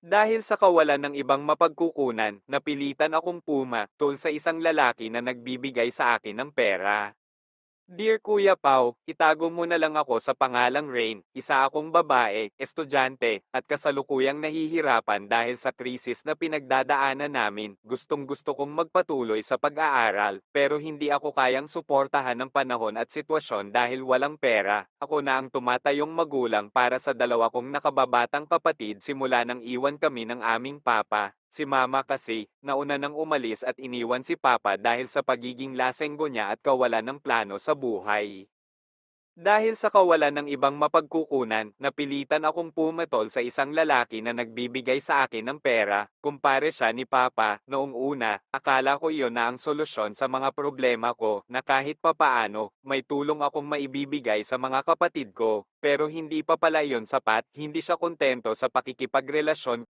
Dahil sa kawalan ng ibang mapagkukunan, napilitan akong pumatol sa isang lalaki na nagbibigay sa akin ng pera. Dear Kuya Pau, itago mo na lang ako sa pangalang Rain, isa akong babae, estudyante, at kasalukuyang nahihirapan dahil sa krisis na pinagdadaanan namin. Gustong gusto kong magpatuloy sa pag-aaral, pero hindi ako kayang suportahan ng panahon at sitwasyon dahil walang pera. Ako na ang tumatayong magulang para sa dalawa kong nakababatang kapatid simula nang iwan kami ng aming papa. Si mama kasi, nauna nang umalis at iniwan si papa dahil sa pagiging lasenggo niya at kawalan ng plano sa buhay. Dahil sa kawalan ng ibang mapagkukunan, napilitan akong pumatol sa isang lalaki na nagbibigay sa akin ng pera. Kumpare siya ni Papa, noong una, akala ko iyon na ang solusyon sa mga problema ko na kahit papaano, may tulong akong maibibigay sa mga kapatid ko. Pero hindi pa pala iyon sapat, hindi siya kontento sa pakikipagrelasyon